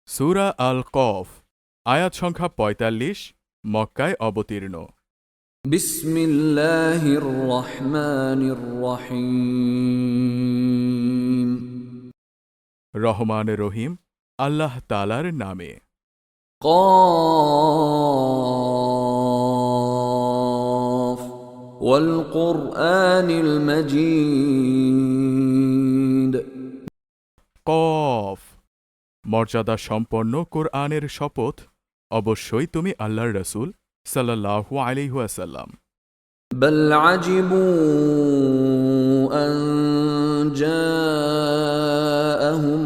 সূরা আল কফ, আয়াত সংখ্যা ৪৫, মক্কায় অবতীর্ণ। বিসমিল্লাহির রহমানির রহিম। রহমান রহিম আল্লাহ তাআলার নামে। কফ ওয়াল কুরআনিল মাজিদ। কফ, মর্যাদা সম্পন্ন কোরআনের শপথ। অবশ্যই তুমি আল্লাহর রাসূল সাল্লাল্লাহু আলাইহি ওয়াসাল্লাম। বাল আজিবু আন জাআহুম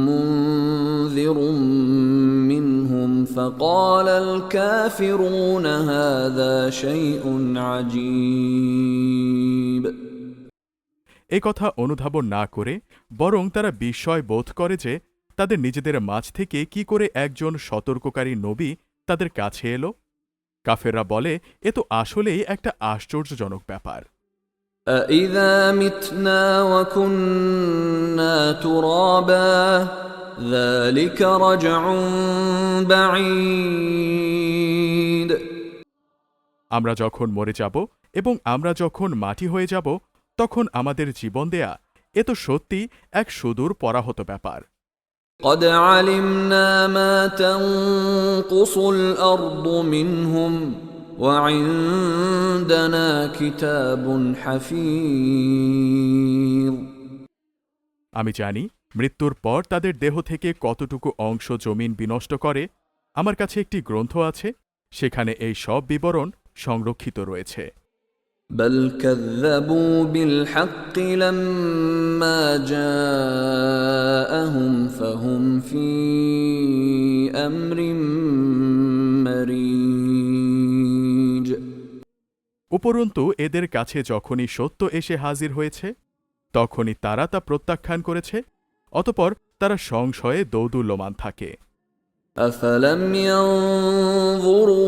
মুনযিরুম মিনহুম ফাকালাল কাফিরুনা হাযা শাইউন আজীব। এ কথা অনুধাবন না করে বরং তারা বিস্ময় বোধ করে যে তাদের নিজেদের মাঝ থেকে কি করে একজন সতর্ককারী নবী তাদের কাছে এলো। কাফেররা বলে, এ তো আসলেই একটা আশ্চর্যজনক ব্যাপার। আইযা মিতনা ওয়া কুন্না তুরাবা যালিকা রাজউন বাঈদ। আমরা যখন মরে যাব এবং আমরা যখন মাটি হয়ে যাব তখন আমাদের জীবন দেয়া, এ তো সত্যি এক সুদূর পরাহত ব্যাপার। قد علمنا ما تنقص الأرض منهم وعندنا كتاب حفيظ। আমি জানি মৃত্যুর পর তাদের দেহ থেকে কতটুকু অংশ জমিন বিনষ্ট করে। আমার কাছে একটি গ্রন্থ আছে, সেখানে এই সব বিবরণ সংরক্ষিত রয়েছে। بل كذبوا بالحق لما جاءهم فهم في أمر مريج। উপরন্তু এদের কাছে যখনই সত্য এসে হাজির হয়েছে তখনই তারা তা প্রত্যাখ্যান করেছে, অতঃপর তারা সংশয়ে দৌদুল্যমান থাকে। أفلم ينظروا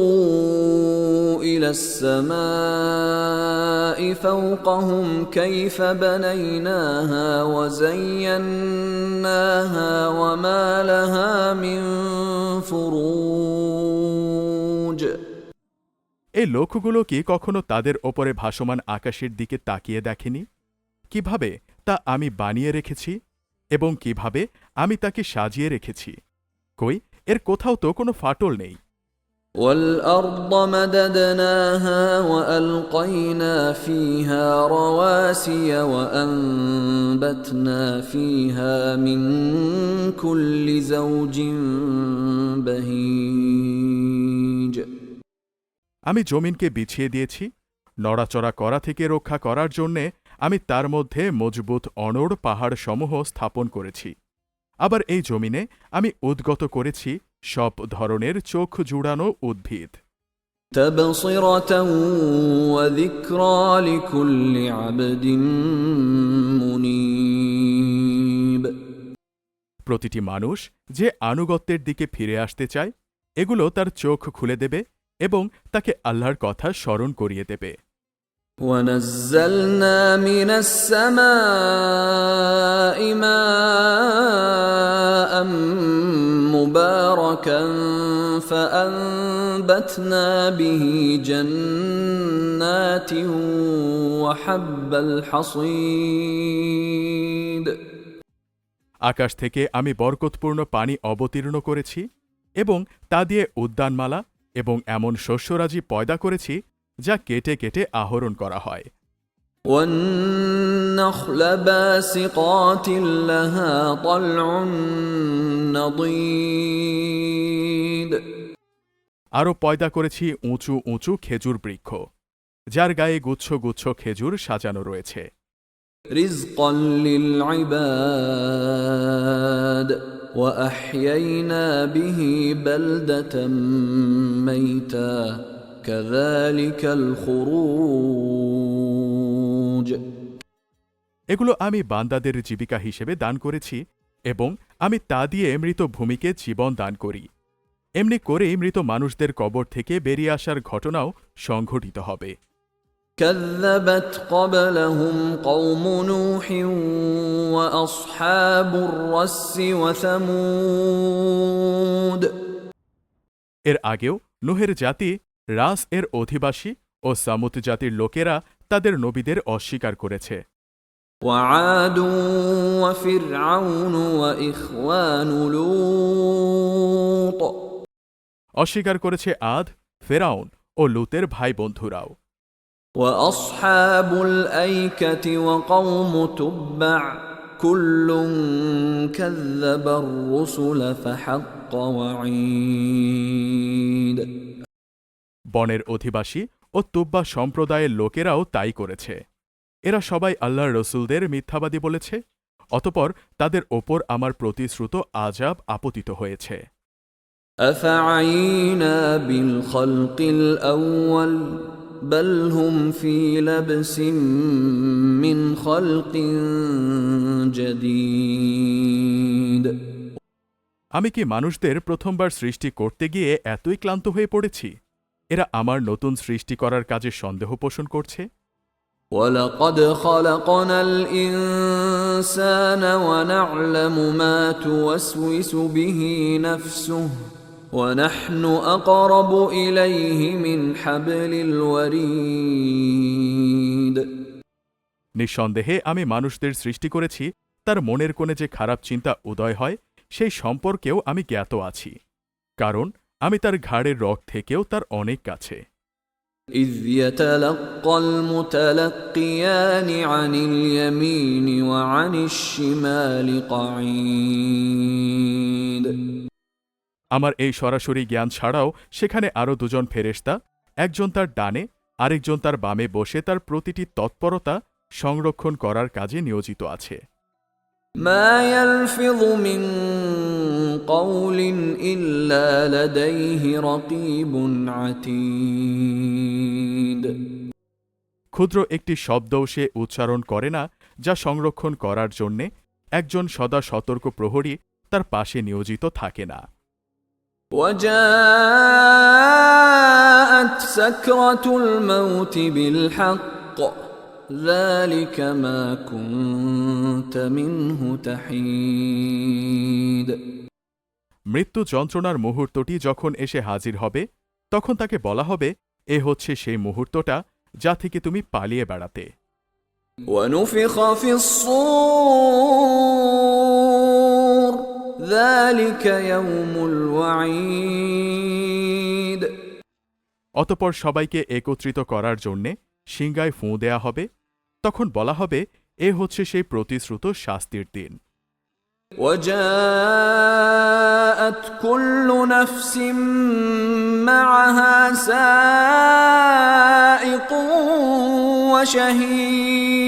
إلى السماء فوقهم كيف بنيناها وزيناها وما لها من فروج। এই লোকগুলো কি কখনো তাদের ওপরে ভাসমান আকাশের দিকে তাকিয়ে দেখেনি? কিভাবে তা আমি বানিয়ে রেখেছি এবং কিভাবে আমি তাকে সাজিয়ে রেখেছি। কই, এর কোথাও তো কোনো ফাটল নেই। والأرض مددناها وألقينا فيها رواسي وأنبتنا فيها من كل زوج بهيج। আমি জমিনকে বিছিয়ে দিয়েছি, নড়াচড়া করা থেকে রক্ষা করার জন্যে আমি তার মধ্যে মজবুত অনড় পাহাড়সমূহ স্থাপন করেছি। আবার এই জমিনে আমি উদ্গত করেছি সব ধরনের চোখ জুড়ানো উদ্ভিদ। تبصرة وذكرى لكل عبد منيب। প্রতিটি মানুষ যে আনুগত্যের দিকে ফিরে আসতে চায়, এগুলো তার চোখ খুলে দেবে এবং তাকে আল্লাহর কথা স্মরণ করিয়ে দেবে। ونزلنا من السماء ماء مباركا فأنبتنا به جنات وحب الحصيد। আকাশ থেকে আমি বরকতপূর্ণ পানি অবতীর্ণ করেছি এবং তা দিয়ে উদ্যানমালা এবং এমন শস্যরাজি পয়দা করেছি যা কেটে কেটে আহরণ করা হয়। والنخل باسقات لها طلع نضيد। আরও পয়দা করেছি উঁচু উঁচু খেজুর বৃক্ষ, যার গায়ে গুচ্ছ গুচ্ছ খেজুর সাজানো রয়েছে। رزقا للعباد وأحيينا به بلدة ميتا كذلك الخروج। এগুলো আমি বান্দাদের জীবিকা হিসেবে দান করেছি এবং আমি তা দিয়ে মৃত ভূমিকে জীবন দান করি। এমনি করেই মৃত মানুষদের কবর থেকে বেরিয়ে আসার ঘটনাও সংঘটিত হবে। كذبت قبلهم قوم نوح وأصحاب الرس وثمود এর আগেও নুহের জাতি রাস এর অধিবাসী ও সামুদ জাতির লোকেরা তাদের নবীদের অস্বীকার করেছে। وعاد وفرعون وإخوان لوط অস্বীকার করেছে আদ, ফেরাউন ও লুতের ভাই বন্ধুরাও। وأصحاب الأيكة وقوم تبع كل كذب الرسل فحق وعيد বনের অধিবাসী ও তুব্বা সম্প্রদায়ের লোকেরাও তাই করেছে। এরা সবাই আল্লাহর রসুলদের মিথ্যাবাদী বলেছে, অতপর তাদের ওপর আমার প্রতিশ্রুত আযাব আপতিত হয়েছে। أفعينا بالخلق الأول بل هم في لبس من خلق جديد আমি কি মানুষদের প্রথমবার সৃষ্টি করতে গিয়ে এতই ক্লান্ত হয়ে পড়েছি? এরা আমার নতুন সৃষ্টি করার কাজে সন্দেহ পোষণ করছে। ولقد خلقنا الإنسان ونعلم ما توسوس به نفسه ونحن أقرب إليه من حبل الوريد নিঃসন্দেহে আমি মানুষদের সৃষ্টি করেছি, তার মনের কোণে যে খারাপ চিন্তা উদয় হয় সেই সম্পর্কেও আমি জ্ঞাত আছি, কারণ আমি তার ঘাড়ের রগ থেকেও তার অনেক কাছে। إذ يتلقى المتلقيان عن اليمين وعن الشمال قعيد আমার এই সরাসরি জ্ঞান ছাড়াও সেখানে আরও দুজন ফেরেশতা, একজন তার ডানে আরেকজন তার বামে বসে তার প্রতিটি তৎপরতা সংরক্ষণ করার কাজে নিয়োজিত আছে। ما يلفظ من قول إلا لديه رقيب عتيد ক্ষুদ্র একটি শব্দও সে উচ্চারণ করে না যা সংরক্ষণ করার জন্যে একজন সদা সতর্ক প্রহরী তার পাশে নিয়োজিত থাকে না। وجاءت سكرة الموت بالحق ذلك ما كنت منه تحيد মৃত্যু যন্ত্রণার মুহূর্তটি যখন এসে হাজির হবে তখন তাকে বলা হবে, এ হচ্ছে সেই মুহূর্তটা যা থেকে তুমি পালিয়ে বেড়াতে। ونفخ في الصور ذلك يوم الوعيد অতপর সবাইকে একত্রিত করার জন্যে সিংগায় ফুঁ দেয়া হবে, তখন বলা হবে, এ হচ্ছে সেই প্রতিশ্রুত শাস্তির দিন। وجاءت كل نفس معها سائق وشهيد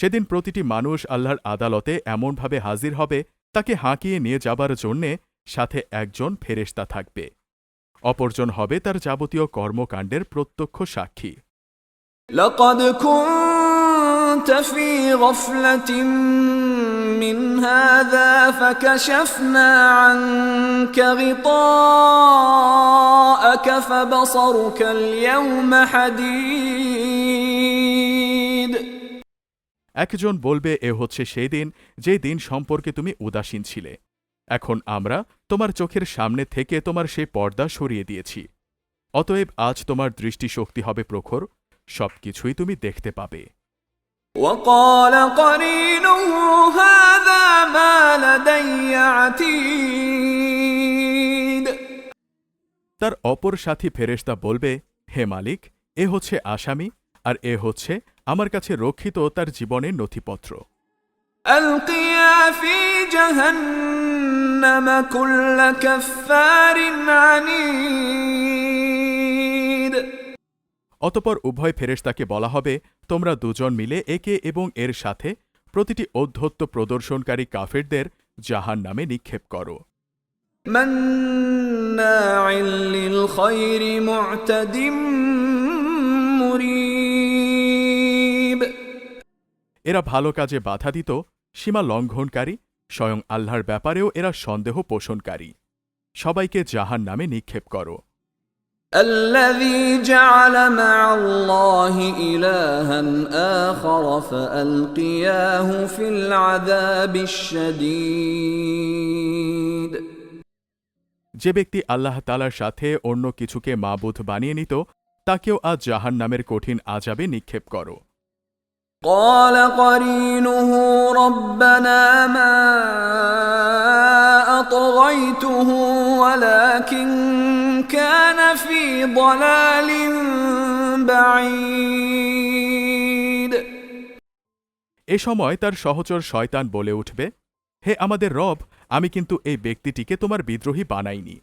সেদিন প্রতিটি মানুষ আল্লাহর আদালতে এমনভাবে হাজির হবে তাকে হাঁকিয়ে নিয়ে যাবার জন্যে সাথে একজন ফেরেশতা থাকবে, অপরজন হবে তার যাবতীয় কর্মকাণ্ডের প্রত্যক্ষ সাক্ষী। لقد كنت في غفلة من هذا فكشفنا عنك غطاءك فبصرك اليوم حديد একজন বলবে, এ হচ্ছে সেই দিন যে দিন সম্পর্কে তুমি উদাসীন ছিলে। এখন আমরা তোমার চোখের সামনে থেকে তোমার সেই পর্দা সরিয়ে দিয়েছি, অতএব আজ তোমার দৃষ্টিশক্তি হবে প্রখর, সবকিছুই তুমি দেখতে পাবে। وقال قرينه هذا ما لدي عتيد তার অপর সাথী ফেরেশতা বলবে, হে মালিক, এ হচ্ছে আসামি আর এ হচ্ছে আমার কাছে রক্ষিত তার জীবনের নথিপত্র। ألقيا في جهنم كل كفار عنيد অতপর উভয় ফেরেশতাকে বলা হবে, তোমরা দুজন মিলে একে এবং এর সাথে প্রতিটি ঔদ্ধত্য প্রদর্শনকারী কাফেরদের জাহান্নামে নিক্ষেপ করো। مناع للخير معتد مريب এরা ভালো কাজে বাধা দিত, সীমা লঙ্ঘনকারী, স্বয়ং আল্লাহর ব্যাপারেও এরা সন্দেহ পোষণকারী। সবাইকে জাহান্নামে নিক্ষেপ করো। الذي جعل مع الله إلها آخر فألقياه في العذاب الشديد যে ব্যক্তি আল্লাহ তাআলার সাথে অন্য কিছুকে মাবুদ বানিয়ে নিত তাকেও আজ জাহান্নামের কঠিন আযাবে নিক্ষেপ করো। قال قرينه ربنا ما أطغيته ولكن كان في ضلال بعيد। এ সময় তার সহচর শয়তান বলে উঠবে, হে আমাদের রব, আমি কিন্তু এই ব্যক্তিটিকে তোমার বিদ্রোহী বানাইনি,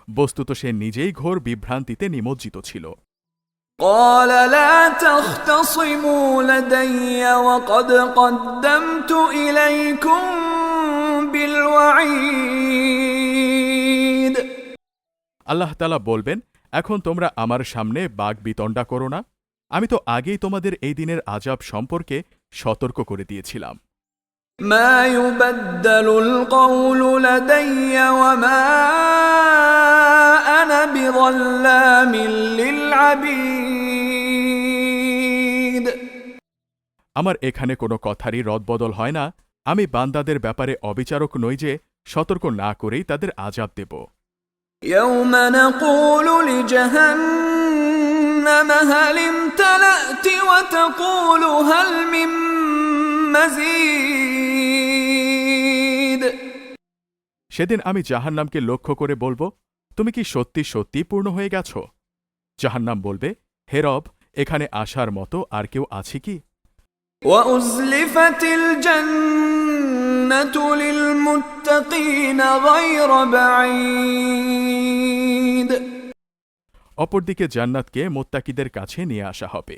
বস্তুত সে নিজেই ঘোর বিভ্রান্তিতে নিমজ্জিত ছিল। قال لا تختصموا لدي وقد قدمت إليكم بالوعيد। আল্লাহ তাআলা বলবেন, এখন তোমরা আমার সামনে বাগ বিতণ্ডা করো না, আমি তো আগেই তোমাদের এই দিনের আযাব সম্পর্কে সতর্ক করে দিয়েছিলাম। ما يبدل القول لدي وما أنا بظلام للعبيد। আমার এখানে কোনো কথারই রদবদল হয় না, আমি বান্দাদের ব্যাপারে অবিচারক নই যে সতর্ক না করেই তাদের আযাব দেব। يوم نقول لجهنم هل امتلأت وتقول هل من مزيد। সেদিন আমি জাহান্নামকে লক্ষ্য করে বলবো, তুমি কি সত্যি সত্যি পূর্ণ হয়ে গেছ? জাহান্নাম বলবে, হে রব, এখানে আসার মতো আর কেউ আছে কি? وأزلفت الجنة للمتقين غير بعيد। অপরদিকে জান্নাতকে মুত্তাকিদের কাছে নিয়ে আসা হবে,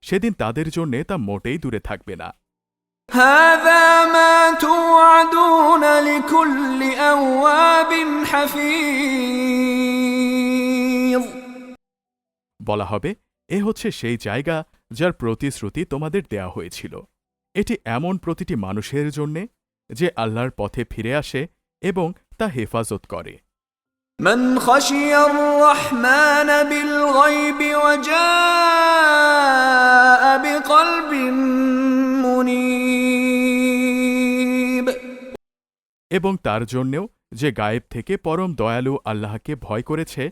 সেদিন তাদের জন্যে তা মোটেই দূরে থাকবে না। هذا ما توعدون لكل أواب حفيظ। বলা হবে, এ হচ্ছে সেই জায়গা যার প্রতিশ্রুতি তোমাদের দেয়া হয়েছিল। এটি এমন প্রতিটি মানুষের জন্যে যে আল্লাহর পথে ফিরে আসে এবং তা হেফাজত করে। من خشي الرحمن بالغيب وجاء بقلب منيب। এবং তার জন্যেও যে গায়েব থেকে পরম দয়ালু আল্লাহকে ভয় করেছে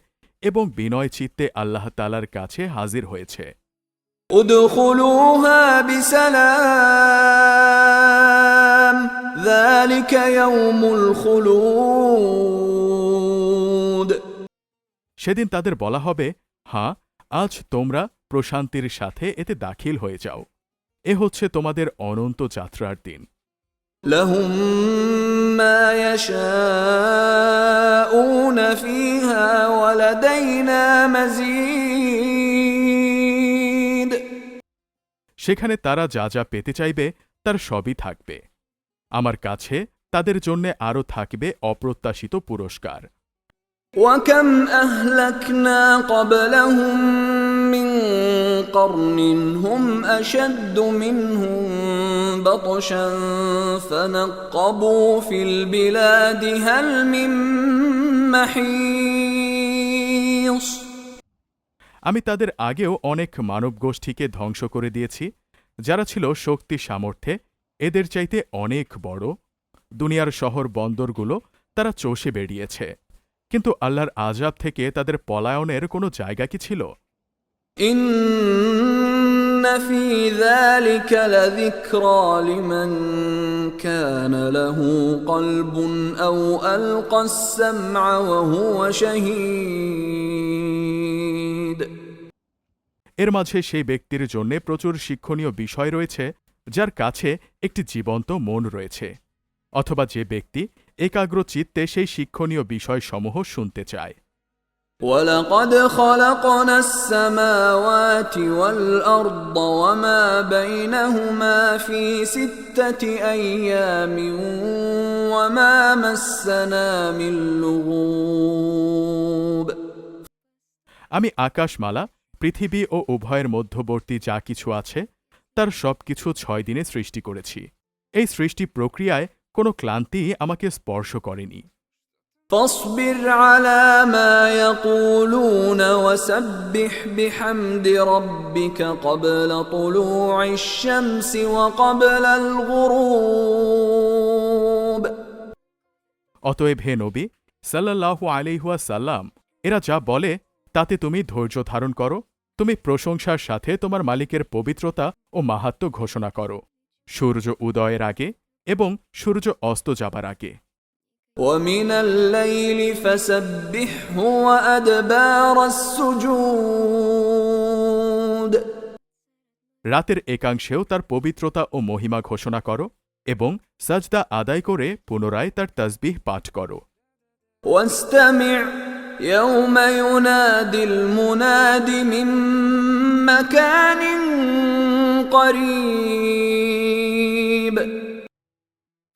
এবং বিনয় চিত্তে আল্লাহ তাআলার কাছে হাজির হয়েছে। ادخلوها بسلام ذلك يوم الخلود। সেদিন তাদের বলা হবে, হ্যাঁ, আজ তোমরা প্রশান্তির সাথে এতে দাখিল হয়ে যাও, এ হচ্ছে তোমাদের অনন্ত যাত্রার দিন। لهم ما يشاءون فيها ولدينا مزيد। সেখানে তারা যা যা পেতে চাইবে তার সবই থাকবে। আমার কাছে তাদের জন্যে আরও থাকবে অপ্রত্যাশিত পুরস্কার। وكم أهلكنا قبلهم من قرن هم أشد منهم بطشا فنقبوا في البلاد هل من محيص। আমি তাদের আগেও অনেক মানব গোষ্ঠীকে ধ্বংস করে দিয়েছি যারা ছিল শক্তি সামর্থ্যে এদের চাইতে অনেক বড়। দুনিয়ার শহর বন্দরগুলো তারা চষে বেরিয়েছে, কিন্তু আল্লাহর আযাব থেকে তাদের পলায়নের কোনো জায়গা কি ছিল? إن في ذلك لذكرى لمن كان له قلب أو ألقى السمع وهو شهيد। এর মাঝে সেই ব্যক্তির জন্যে প্রচুর শিক্ষণীয় বিষয় রয়েছে যার কাছে একটি জীবন্ত মন রয়েছে, অথবা যে ব্যক্তি একাগ্র চিত্তে সেই শিক্ষণীয় বিষয়সমূহ শুনতে চায়। وَلَقَدْ خَلَقْنَا السَّمَاوَاتِ وَالْأَرْضَ وَمَا بَيْنَهُمَا فِي 6 أَيَّامٍ وَمَا مَسَّنَا مِن لُغُوبٍ। আমি আকাশমালা, পৃথিবী ও উভয়ের মধ্যবর্তী যা কিছু আছে তার সবকিছু 6 দিনে সৃষ্টি করেছি। এই সৃষ্টি প্রক্রিয়ায় কোনো ক্লান্তি আমাকে স্পর্শ করেনি। فاصبر على ما يقولون وسبح بحمد ربك قبل طلوع الشمس وقبل الغروب। অতএব হে নবী, সাল্লাল্লাহু আলাইহি ওয়াসাল্লাম এরা যা বলে তাতে তুমি ধৈর্য ধারণ করো, তুমি প্রশংসার সাথে তোমার মালিকের পবিত্রতা ও মাহাত্ম্য ঘোষণা করো সূর্য উদয়ের আগে এবং সূর্য অস্ত যাবার আগে। ومن الليل فسبحه وأدبار السجود রাতের একাংশেও তার পবিত্রতা ও মহিমা ঘোষণা করো এবং সাজদা আদায় করে পুনরায় তার তাসবিহ পাঠ করো। واستمع يوم ينادي المناد من مكان قريب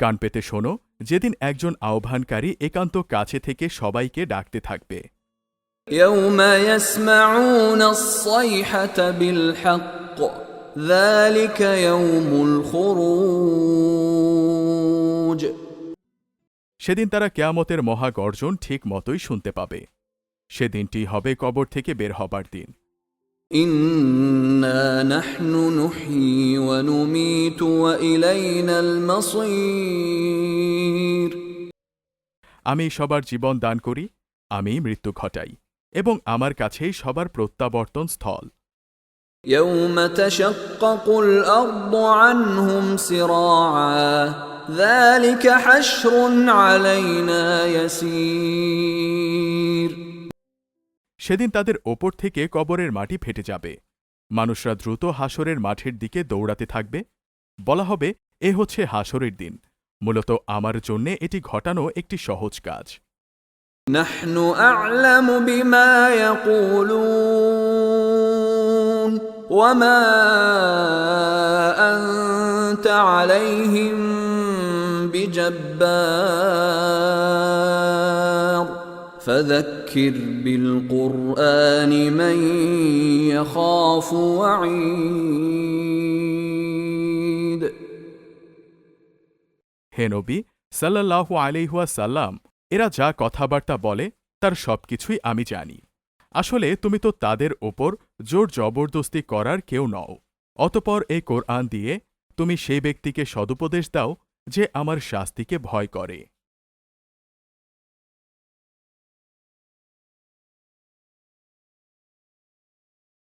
কান পেতে শোনো যেদিন একজন আহ্বানকারী একান্ত কাছে থেকে সবাইকে ডাকতে থাকবে। يوم يسمعون الصيحة بالحق ذلك يوم الخروج সেদিন তারা কিয়ামতের মহাগর্জন ঠিক মতোই শুনতে পাবে। সেদিনটি হবে কবর থেকে বের হবার দিন। إنا نحن نحيي ونميت وإلينا المصير আমি সবার জীবন দান করি, আমি মৃত্যু ঘটাই এবং আমার কাছেই সবার প্রত্যাবর্তন স্থল। يوم تشقق الأرض عنهم سراعا ذلك حشر علينا يسير সেদিন তাদের ওপর থেকে কবরের মাটি ফেটে যাবে, মানুষরা দ্রুত হাসরের মাঠের দিকে দৌড়াতে থাকবে। বলা হবে এ হচ্ছে হাসরের দিন, মূলত আমার জন্যে এটি ঘটানো একটি সহজ কাজ। نحن أعلم بما يقولون وما أنت عليهم بجبار فذكر بالقرآن من يخاف وعيد হে নবী সাল্লাল্লাহু আলাইহি ওয়াসাল্লাম, এরা যা কথাবার্তা বলে তার সবকিছুই আমি জানি। আসলে তুমি তো তাদের ওপর জোর জবরদস্তি করার কেউ নও। অতঃপর এই কোরআন দিয়ে তুমি সেই ব্যক্তিকে সদুপদেশ দাও যে আমার শাস্তিকে ভয় করে।